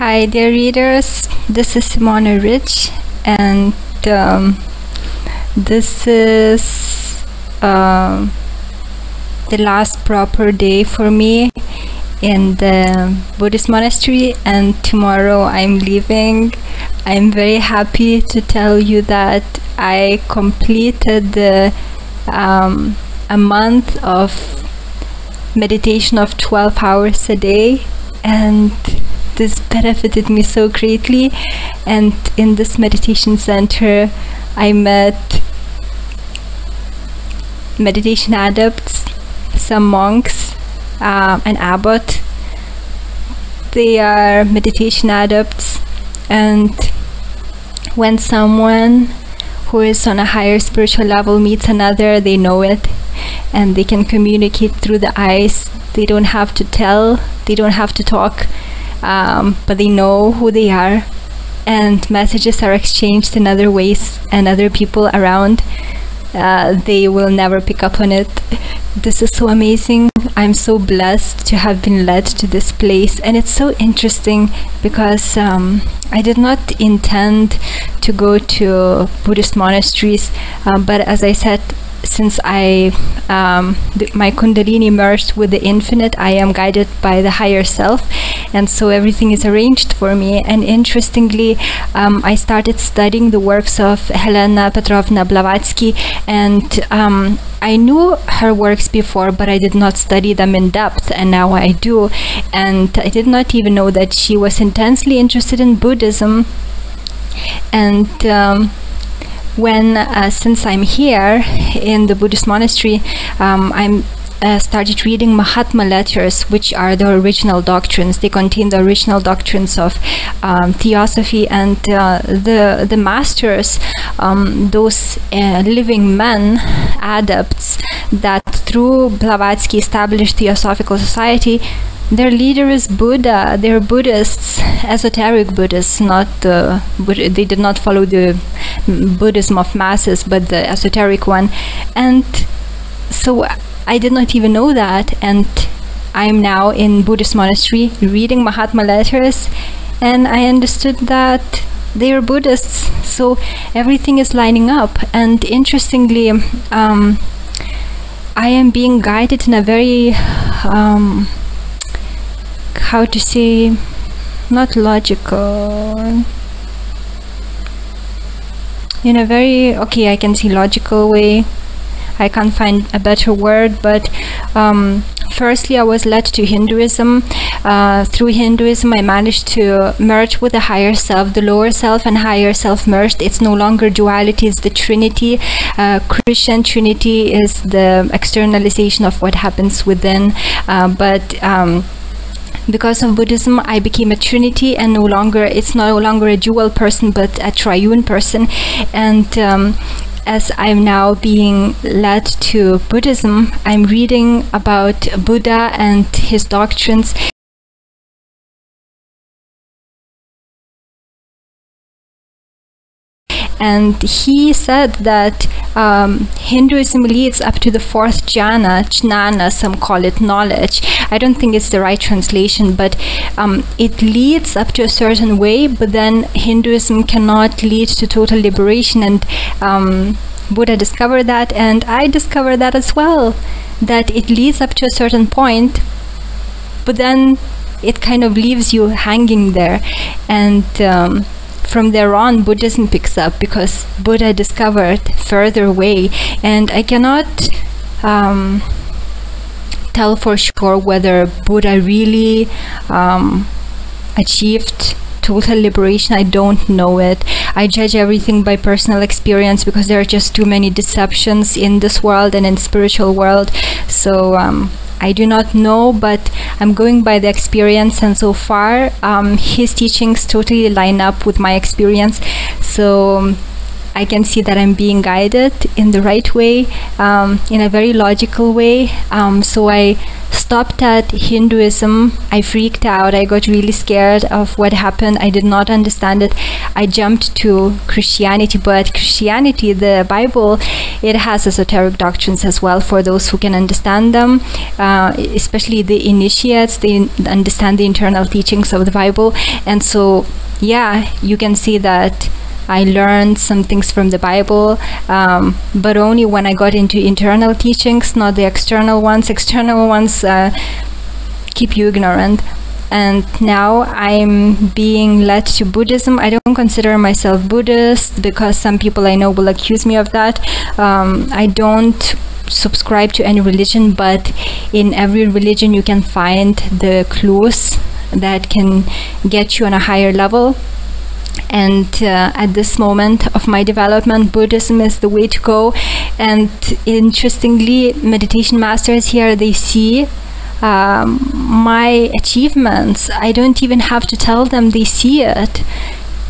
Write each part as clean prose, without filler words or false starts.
Hi dear readers, this is Simona Rich, and this is the last proper day for me in the Buddhist monastery, and tomorrow I'm leaving. I'm very happy to tell you that I completed a month of meditation of 12 hours a day, and this benefited me so greatly. And in this meditation center I met meditation adepts, some monks, an abbot. They are meditation adepts, and when someone who is on a higher spiritual level meets another, they know it, and they can communicate through the eyes. They don't have to tell, they don't have to talk, but they know who they are, and messages are exchanged in other ways, and other people around, they will never pick up on it. This is so amazing. I'm so blessed to have been led to this place, and it's so interesting because I did not intend to go to Buddhist monasteries, but as I said, since my Kundalini merged with the infinite, I am guided by the higher self, and so everything is arranged for me. And interestingly, I started studying the works of Helena Petrovna Blavatsky, and I knew her works before, but I did not study them in depth, and now I do. And I did not even know that she was intensely interested in Buddhism. And since I'm here in the Buddhist monastery, I'm started reading Mahatma letters, which are the original doctrines. They contain the original doctrines of theosophy, and the masters, those living men, adepts, that through Blavatsky established Theosophical Society. Their leader is Buddha. They're Buddhists, esoteric Buddhists, not they did not follow the Buddhism of masses, but the esoteric one. And so I did not even know that, and I'm now in Buddhist monastery reading Mahatma letters, and I understood that they are Buddhists. So everything is lining up, and interestingly, I am being guided in a very how to say, not logical, in a very, okay, I can see logical way. I can't find a better word, but firstly, I was led to Hinduism. Through Hinduism, I managed to merge with the higher self. The lower self and higher self merged. It's no longer duality, it's the Trinity. Christian Trinity is the externalization of what happens within, because of Buddhism, I became a Trinity, and it's no longer a dual person, but a triune person. And as I'm now being led to Buddhism, I'm reading about Buddha and his doctrines. And he said that Hinduism leads up to the fourth jhana, jnana, some call it knowledge. I don't think it's the right translation, but it leads up to a certain way, but then Hinduism cannot lead to total liberation. And Buddha discovered that, and I discovered that as well, that it leads up to a certain point, but then it kind of leaves you hanging there. And from there on, Buddhism picks up, because Buddha discovered further way, and I cannot tell for sure whether Buddha really achieved total liberation. I don't know it. I judge everything by personal experience, because there are just too many deceptions in this world and in spiritual world. So I do not know, but I'm going by the experience, and so far his teachings totally line up with my experience. So I can see that I'm being guided in the right way, in a very logical way. So I stopped at Hinduism. I freaked out. I got really scared of what happened. I did not understand it. I jumped to Christianity, but Christianity, the Bible, it has esoteric doctrines as well for those who can understand them, especially the initiates. They understand the internal teachings of the Bible. And so, yeah, you can see that I learned some things from the Bible, but only when I got into internal teachings, not the external ones. External ones keep you ignorant. And now I'm being led to Buddhism. I don't consider myself Buddhist because some people I know will accuse me of that. I don't subscribe to any religion, but in every religion you can find the clues that can get you on a higher level. And at this moment of my development, Buddhism is the way to go. And interestingly, meditation masters here, they see my achievements. I don't even have to tell them, they see it.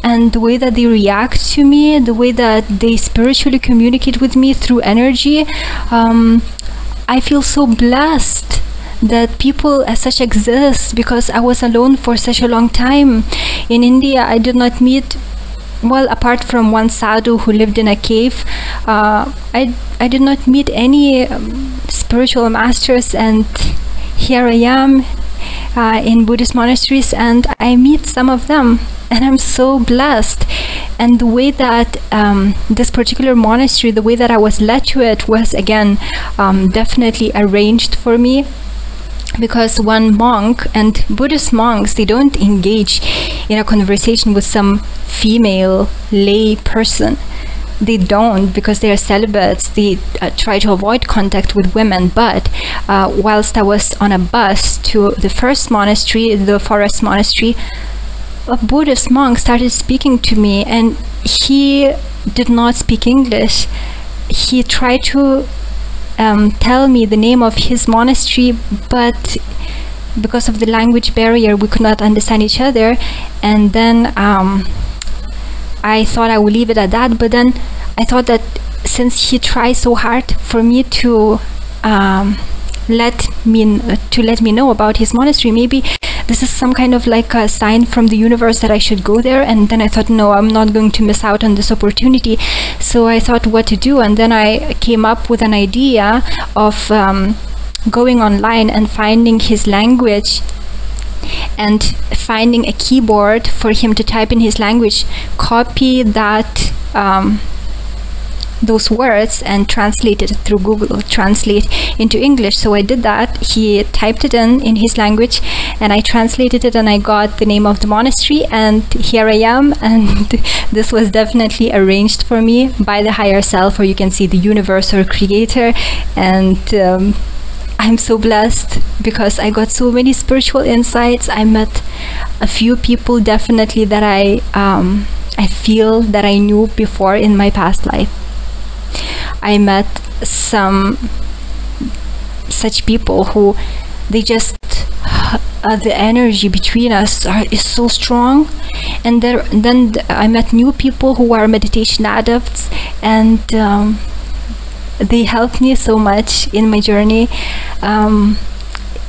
And the way that they react to me, the way that they spiritually communicate with me through energy, I feel so blessed that people as such exist, because I was alone for such a long time. In India, I did not meet, well, apart from one sadhu who lived in a cave, I did not meet any spiritual masters, and here I am in Buddhist monasteries, and I meet some of them, and I'm so blessed. And the way that this particular monastery, the way that I was led to it was, again, definitely arranged for me. Because one monk, and Buddhist monks, they don't engage in a conversation with some female lay person. They don't, because they are celibates. They try to avoid contact with women. But whilst I was on a bus to the first monastery, the forest monastery, a Buddhist monk started speaking to me, and he did not speak English. He tried to tell me the name of his monastery, but because of the language barrier we could not understand each other. And then I thought I would leave it at that, but then I thought that since he tried so hard for me to let me know about his monastery, maybe this is some kind of like a sign from the universe that I should go there. And then I thought, no, I'm not going to miss out on this opportunity. So I thought what to do, and then I came up with an idea of going online and finding his language and finding a keyboard for him to type in his language, copy that those words and translate it through Google Translate into English. So I did that. He typed it in his language, and I translated it, and I got the name of the monastery, and here I am. And this was definitely arranged for me by the higher self, or you can see the universe or creator. And I'm so blessed because I got so many spiritual insights. I met a few people definitely that I feel that I knew before in my past life. I met some such people who they just the energy between us is so strong. And then I met new people who are meditation adepts, and they helped me so much in my journey. And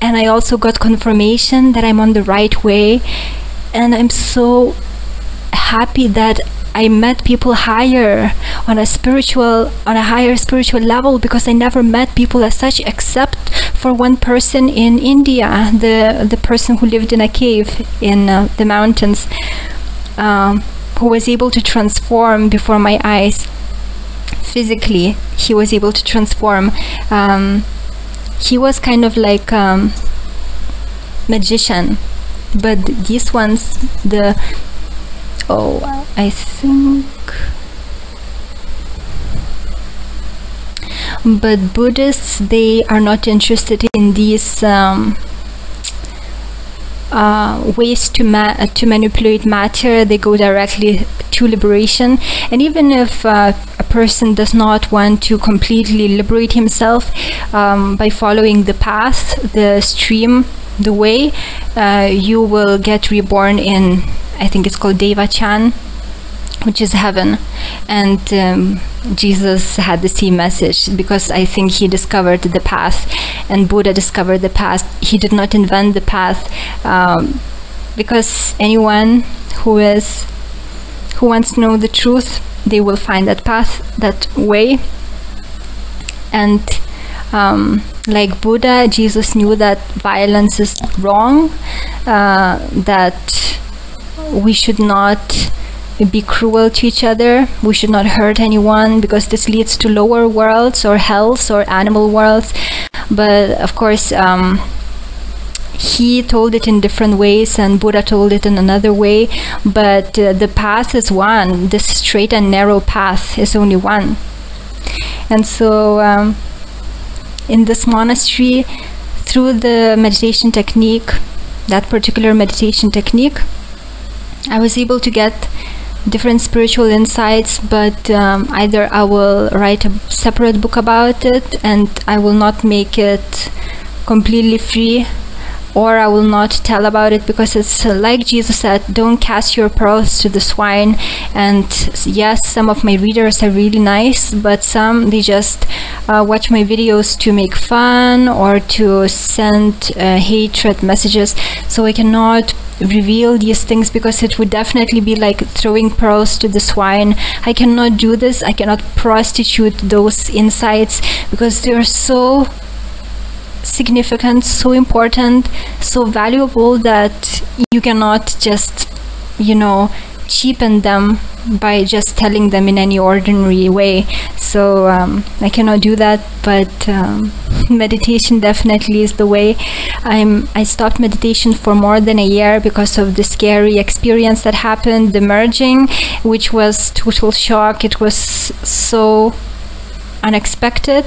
I also got confirmation that I'm on the right way, and I'm so happy that I met people higher on a higher spiritual level, because I never met people as such except for one person in India, the person who lived in a cave in the mountains, who was able to transform before my eyes. Physically, he was able to transform. He was kind of like magician, but these ones, I think, but Buddhists, they are not interested in these ways to manipulate matter. They go directly to liberation. And even if a person does not want to completely liberate himself by following the path, the stream, the way, you will get reborn in, I think it's called Deva Chan, which is heaven. And Jesus had the same message, because I think he discovered the path, and Buddha discovered the path. He did not invent the path, because anyone who wants to know the truth, they will find that path, that way. And like Buddha, Jesus knew that violence is wrong, that we should not be cruel to each other, we should not hurt anyone, because this leads to lower worlds or hells or animal worlds. But of course, he told it in different ways, and Buddha told it in another way, but the path is one. This straight and narrow path is only one. And so in this monastery, through the meditation technique, that particular meditation technique, I was able to get different spiritual insights, but either I will write a separate book about it and I will not make it completely free, or I will not tell about it, because it's like Jesus said, don't cast your pearls to the swine. And yes, some of my readers are really nice, but some, they just watch my videos to make fun or to send hatred messages. So I cannot reveal these things, because it would definitely be like throwing pearls to the swine. I cannot do this. I cannot prostitute those insights, because they are so significant, so important, so valuable, that you cannot just, you know, cheapen them by just telling them in any ordinary way. So I cannot do that, but meditation definitely is the way. I stopped meditation for more than a year because of the scary experience that happened, the merging, which was total shock. It was so unexpected,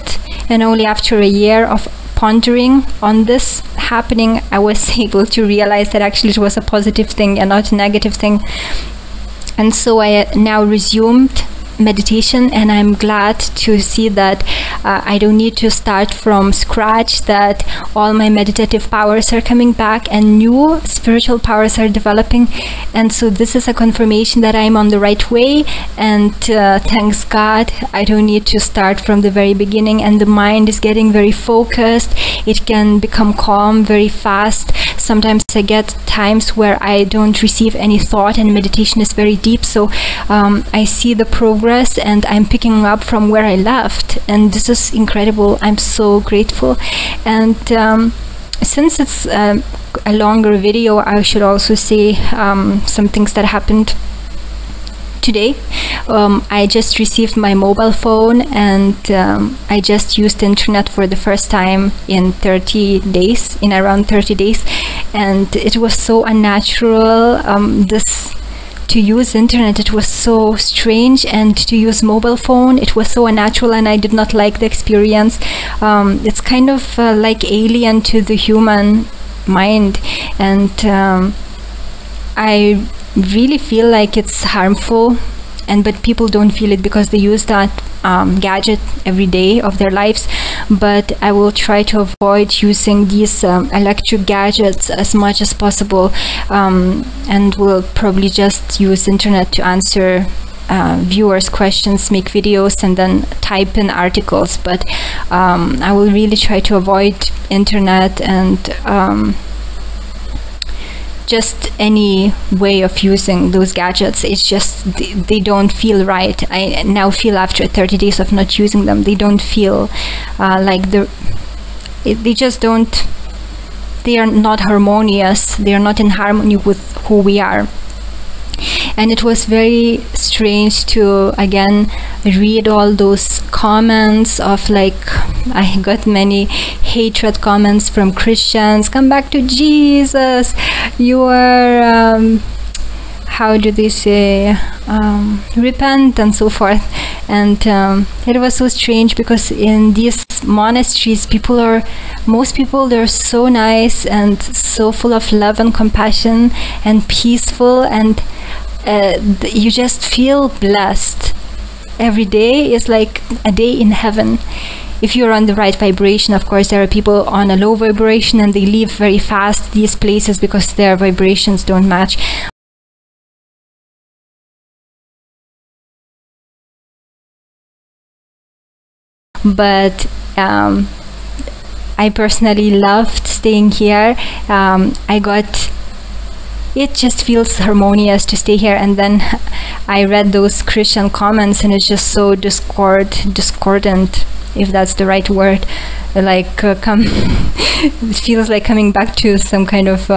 and only after a year of pondering on this happening, I was able to realize that actually it was a positive thing and not a negative thing. And so I now resumed meditation, and I'm glad to see that I don't need to start from scratch, that all my meditative powers are coming back and new spiritual powers are developing. And so this is a confirmation that I'm on the right way, and thanks God, I don't need to start from the very beginning, and the mind is getting very focused. It can become calm very fast. Sometimes I get times where I don't receive any thought and meditation is very deep, so I see the progress and I'm picking up from where I left, and this is incredible. I'm so grateful. And since it's a longer video, I should also say some things that happened today. I just received my mobile phone, and I just used internet for the first time in 30 days, in around 30 days, and it was so unnatural. To use internet, it was so strange, and to use mobile phone, it was so unnatural, and I did not like the experience. It's kind of like alien to the human mind, and I really feel like it's harmful, but people don't feel it because they use that gadget every day of their lives. But I will try to avoid using these electric gadgets as much as possible, and will probably just use internet to answer viewers' questions, make videos, and then type in articles. But I will really try to avoid internet and just any way of using those gadgets. It's just they don't feel right. I now feel after 30 days of not using them, they don't feel like they just don't, they are not harmonious, they are not in harmony with who we are. And it was very strange to again read all those comments of, like, I got many hatred comments from Christians. Come back to Jesus, you are how do they say, repent, and so forth. And it was so strange, because in these monasteries, most people, they're so nice and so full of love and compassion and peaceful, and you just feel blessed. Every day is like a day in heaven. If you're on the right vibration. Of course, there are people on a low vibration and they leave very fast these places because their vibrations don't match. but I personally loved staying here. It just feels harmonious to stay here. And then I read those Christian comments, and it's just so discordant, if that's the right word. Like it feels like coming back to some kind of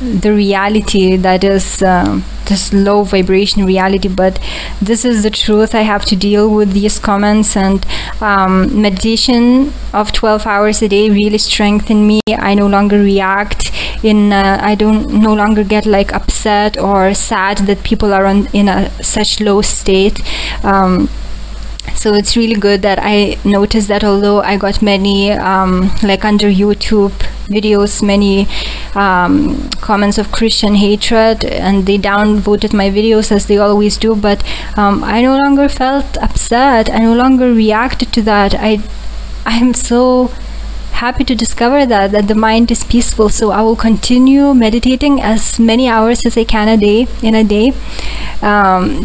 the reality that is this low vibration reality. But this is the truth. I have to deal with these comments, and meditation of 12 hours a day really strengthened me. I no longer react I don't no longer get like upset or sad that people are in such low state. So it's really good that I noticed that although I got many like under YouTube videos, many comments of Christian hatred, and they downvoted my videos as they always do, but I no longer felt upset. I no longer reacted to that. I'm so happy to discover that the mind is peaceful. So I will continue meditating as many hours as I can in a day,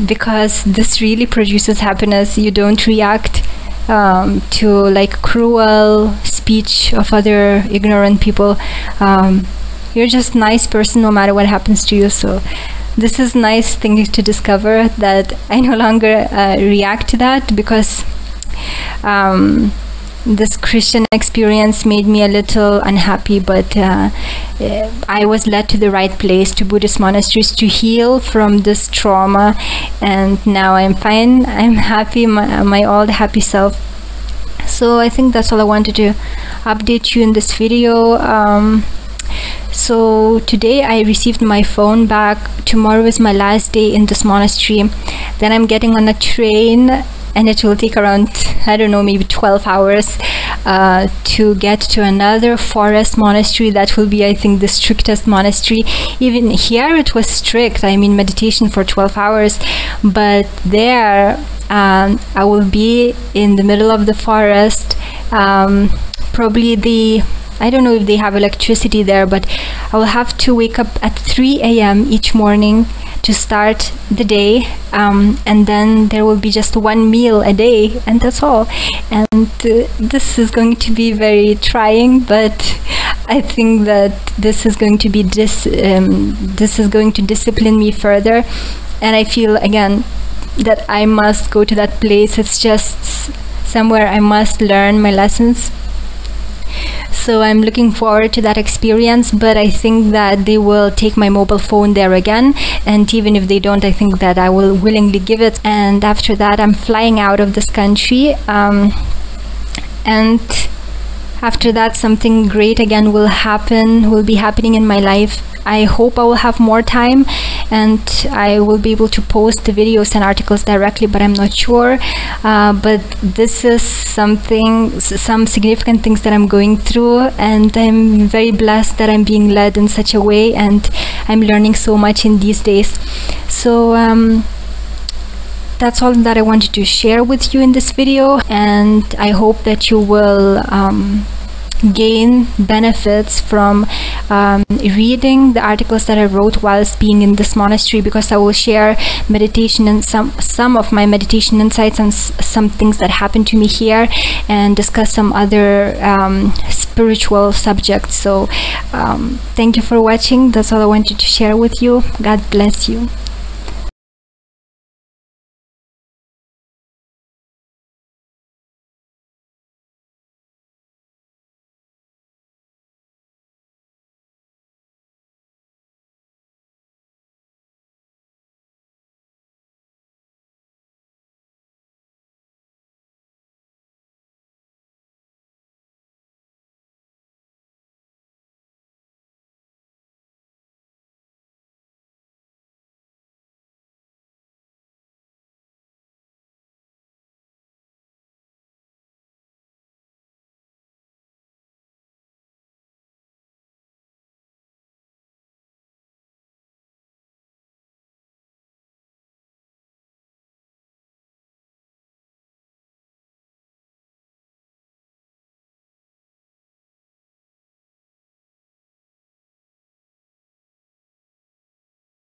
because this really produces happiness. You don't react to like cruel speech of other ignorant people. You're just a nice person no matter what happens to you. So this is nice thing to discover, that I no longer react to that, because this Christian experience made me a little unhappy, but I was led to the right place, to Buddhist monasteries, to heal from this trauma, and now I'm fine. I'm happy, my old happy self. So I think that's all I wanted to update you in this video. So today I received my phone back. Tomorrow is my last day in this monastery. Then I'm getting on a train, and it will take around, I don't know, maybe 12 hours to get to another forest monastery. That will be, I think, the strictest monastery. Even here it was strict, I mean meditation for 12 hours, but there I will be in the middle of the forest. Probably I don't know if they have electricity there, but I will have to wake up at 3 a.m. each morning to start the day, and then there will be just one meal a day, and that's all. And this is going to be very trying, but I think that this is going to be this is going to discipline me further. And I feel again that I must go to that place. It's just somewhere I must learn my lessons. So I'm looking forward to that experience, but I think that they will take my mobile phone there again, and even if they don't, I think that I will willingly give it. And after that I'm flying out of this country, and after that something great again will be happening in my life. I hope I will have more time and I will be able to post the videos and articles directly, but I'm not sure. But this is some significant things that I'm going through, and I'm very blessed that I'm being led in such a way, and I'm learning so much in these days. So that's all that I wanted to share with you in this video, and I hope that you will gain benefits from reading the articles that I wrote whilst being in this monastery, because I will share meditation and some of my meditation insights and some things that happened to me here, and discuss some other spiritual subjects. So thank you for watching. That's all I wanted to share with you. God bless you.